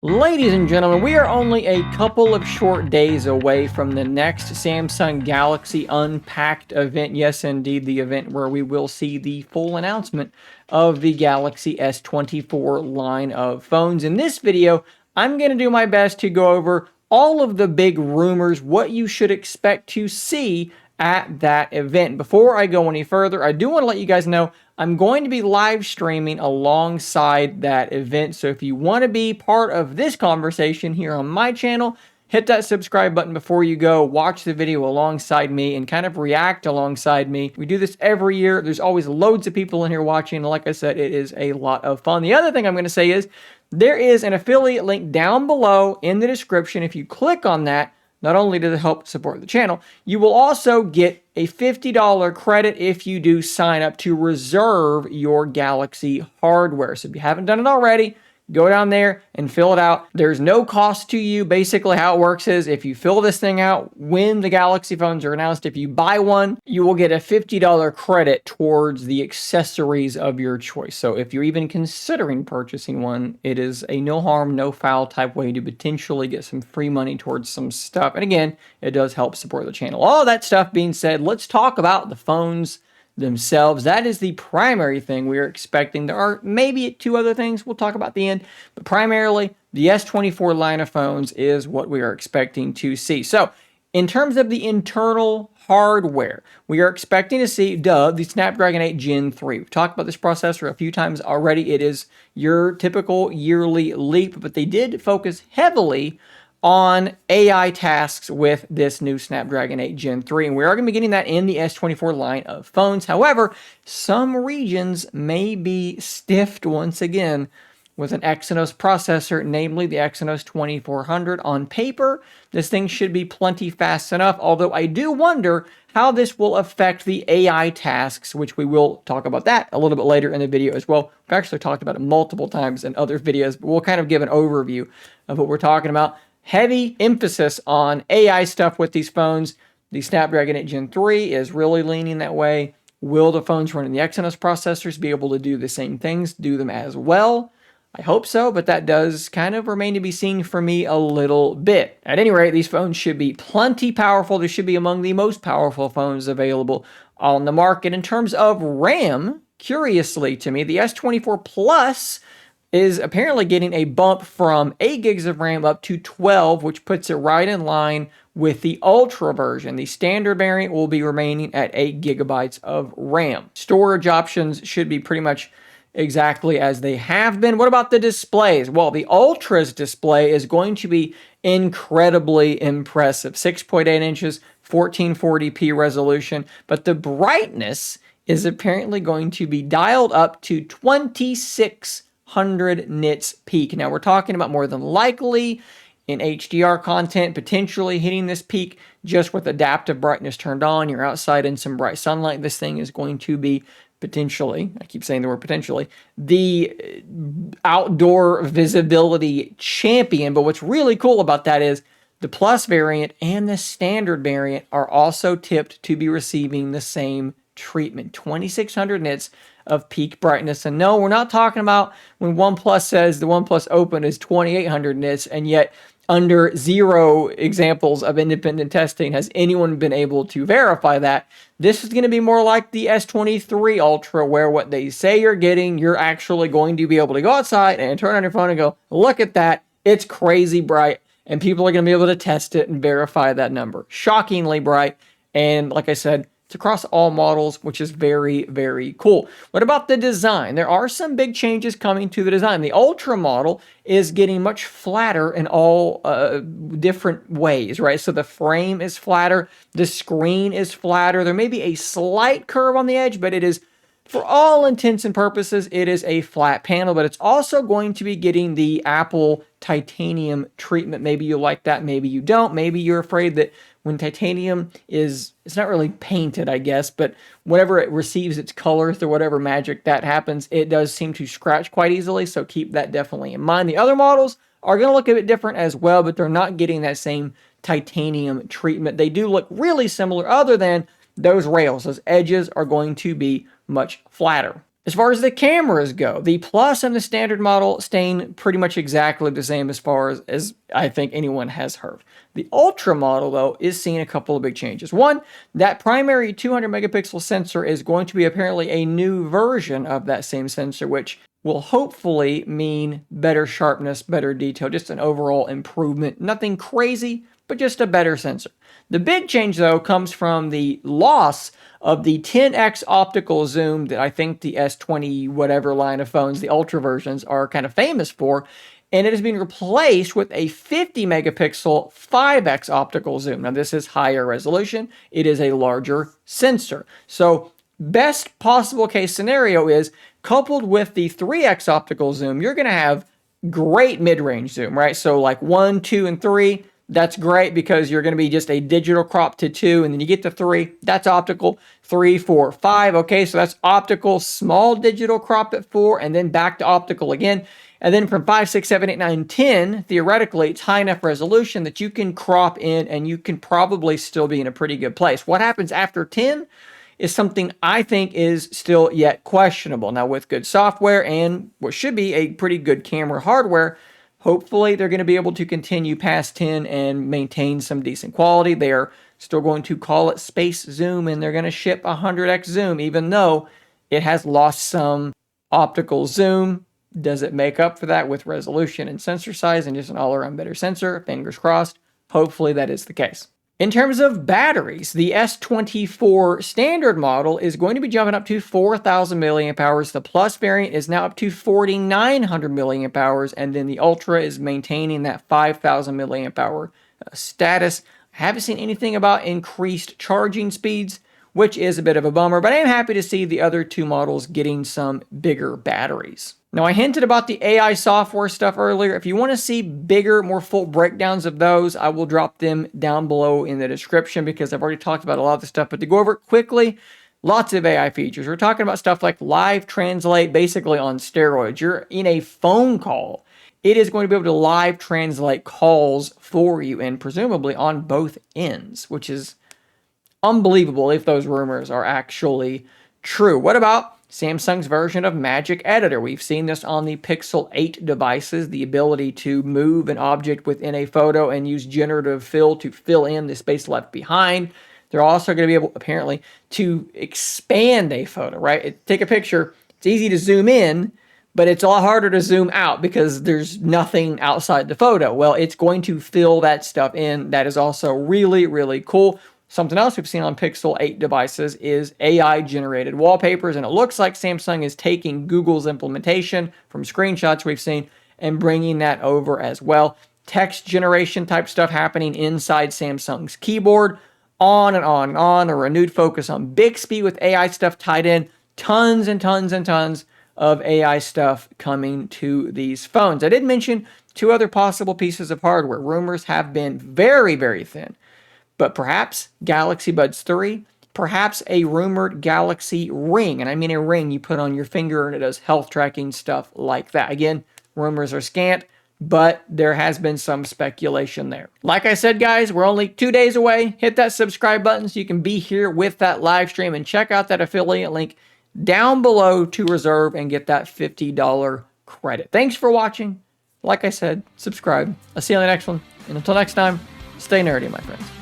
Ladies and gentlemen, we are only a couple of short days away from the next Samsung Galaxy Unpacked event. Yes, indeed, the event where we will see the full announcement of the Galaxy S24 line of phones. In this video, I'm going to do my best to go over all of the big rumors, what you should expect to see at that event. Before I go any further, I do want to let you guys know I'm going to be live streaming alongside that event. So if you want to be part of this conversation here on my channel, hit that subscribe button before you go, watch the video alongside me and kind of react alongside me. We do this every year. There's always loads of people in here watching. Like I said, it is a lot of fun. The other thing I'm going to say is there is an affiliate link down below in the description. If you click on that, not only does it help support the channel, you will also get a $50 credit if you do sign up to reserve your Galaxy hardware. So if you haven't done it already, go down there and fill it out. There's no cost to you. Basically, how it works is if you fill this thing out when the Galaxy phones are announced, if you buy one, you will get a $50 credit towards the accessories of your choice. So if you're even considering purchasing one, it is a no harm, no foul type way to potentially get some free money towards some stuff. And again, it does help support the channel. All that stuff being said, let's talk about the phones themselves. That is the primary thing we are expecting. There are maybe two other things we'll talk about at the end, but primarily the S24 line of phones is what we are expecting to see. So in terms of the internal hardware, we are expecting to see, the Snapdragon 8 Gen 3. We've talked about this processor a few times already. It is your typical yearly leap, but they did focus heavily on AI tasks with this new Snapdragon 8 Gen 3, and we are going to be getting that in the S24 line of phones. However, some regions may be stiffed once again with an Exynos processor, namely the Exynos 2400. On paper, this thing should be plenty fast enough, although I do wonder how this will affect the AI tasks, which we will talk about that a little bit later in the video as well. We've actually talked about it multiple times in other videos, but we'll kind of give an overview of what we're talking about. Heavy emphasis on AI stuff with these phones. The Snapdragon 8 Gen 3 is really leaning that way. Will the phones running the Exynos processors be able to do the same things, do them as well? I hope so, but that does kind of remain to be seen for me a little bit. At any rate, these phones should be plenty powerful. They should be among the most powerful phones available on the market. In terms of RAM, curiously to me, the S24 Plus is apparently getting a bump from 8 gigs of RAM up to 12, which puts it right in line with the Ultra version. The standard variant will be remaining at 8 gigabytes of RAM. Storage options should be pretty much exactly as they have been. What about the displays? Well, the Ultra's display is going to be incredibly impressive. 6.8 inches, 1440p resolution, but the brightness is apparently going to be dialed up to 2600 nits peak. Now, we're talking about more than likely in HDR content, potentially hitting this peak just with adaptive brightness turned on. You're outside in some bright sunlight. This thing is going to be potentially, I keep saying the word potentially, the outdoor visibility champion. But what's really cool about that is the Plus variant and the standard variant are also tipped to be receiving the same treatment, 2600 nits of peak brightness. And no, we're not talking about when OnePlus says the OnePlus Open is 2800 nits, and yet under 0 examples of independent testing has anyone been able to verify that. This is going to be more like the S23 Ultra, where what they say you're getting, you're actually going to be able to go outside and turn on your phone and go, look at that, it's crazy bright, and people are going to be able to test it and verify that number. Shockingly bright, and like I said, it's across all models, which is very, very cool. What about the design? There are some big changes coming to the design. The Ultra model is getting much flatter in all different ways, right? So the frame is flatter, the screen is flatter. There may be a slight curve on the edge, but it is, for all intents and purposes, it is a flat panel, but it's also going to be getting the Apple titanium treatment. Maybe you like that, maybe you don't. Maybe you're afraid that when titanium is, it's not really painted, I guess, but whenever it receives its colors or whatever magic that happens, it does seem to scratch quite easily, so keep that definitely in mind. The other models are going to look a bit different as well, but they're not getting that same titanium treatment. They do look really similar, other than those rails. Those edges are going to be much flatter. As far as the cameras go, the Plus and the standard model staying pretty much exactly the same as far as I think anyone has heard. The Ultra model, though, is seeing a couple of big changes. One, that primary 200 megapixel sensor is going to be apparently a new version of that same sensor, which will hopefully mean better sharpness, better detail, just an overall improvement. Nothing crazy, but just a better sensor. The big change, though, comes from the loss of the 10x optical zoom that I think the S20 whatever line of phones, the Ultra versions, are kind of famous for, and it has been replaced with a 50 megapixel 5x optical zoom. Now, this is higher resolution. It is a larger sensor. So, best possible case scenario is coupled with the 3x optical zoom, you're going to have great mid-range zoom, right? So, like 1, 2, and 3. That's great because you're going to be just a digital crop to 2, and then you get to 3. That's optical. 3, 4, 5. Okay, so that's optical, small digital crop at 4, and then back to optical again. And then from 5, 6, 7, 8, 9, 10, theoretically, it's high enough resolution that you can crop in and you can probably still be in a pretty good place. What happens after 10 is something I think is still yet questionable. Now, with good software and what should be a pretty good camera hardware, hopefully, they're going to be able to continue past 10 and maintain some decent quality. They are still going to call it space zoom, and they're going to ship 100x zoom, even though it has lost some optical zoom. Does it make up for that with resolution and sensor size and just an all-around better sensor? Fingers crossed. Hopefully, that is the case. In terms of batteries, the S24 standard model is going to be jumping up to 4,000 milliamp hours. The Plus variant is now up to 4,900 milliamp hours, and then the Ultra is maintaining that 5,000 milliamp hour status. I haven't seen anything about increased charging speeds, which is a bit of a bummer, but I am happy to see the other two models getting some bigger batteries. Now, I hinted about the AI software stuff earlier. If you want to see bigger, more full breakdowns of those, I will drop them down below in the description because I've already talked about a lot of the stuff. But to go over it quickly, lots of AI features. We're talking about stuff like live translate, basically on steroids. You're in a phone call. It is going to be able to live translate calls for you and presumably on both ends, which is unbelievable if those rumors are actually true. What about Samsung's version of Magic Editor? We've seen this on the Pixel 8 devices, the ability to move an object within a photo and use generative fill to fill in the space left behind. They're also going to be able, apparently, to expand a photo, right? Take a picture. It's easy to zoom in, but it's a lot harder to zoom out because there's nothing outside the photo. Well, it's going to fill that stuff in. That is also really, really cool. Something else we've seen on Pixel 8 devices is AI-generated wallpapers, and it looks like Samsung is taking Google's implementation from screenshots we've seen and bringing that over as well. Text generation type stuff happening inside Samsung's keyboard, on and on and on. A renewed focus on Bixby with AI stuff tied in. Tons and tons and tons of AI stuff coming to these phones. I did mention two other possible pieces of hardware. Rumors have been very, very thin. But perhaps Galaxy Buds 3, perhaps a rumored Galaxy Ring. And I mean a ring you put on your finger and it does health tracking stuff like that. Again, rumors are scant, but there has been some speculation there. Like I said, guys, we're only 2 days away. Hit that subscribe button so you can be here with that live stream and check out that affiliate link down below to reserve and get that $50 credit. Thanks for watching. Like I said, subscribe. I'll see you on the next one. And until next time, stay nerdy, my friends.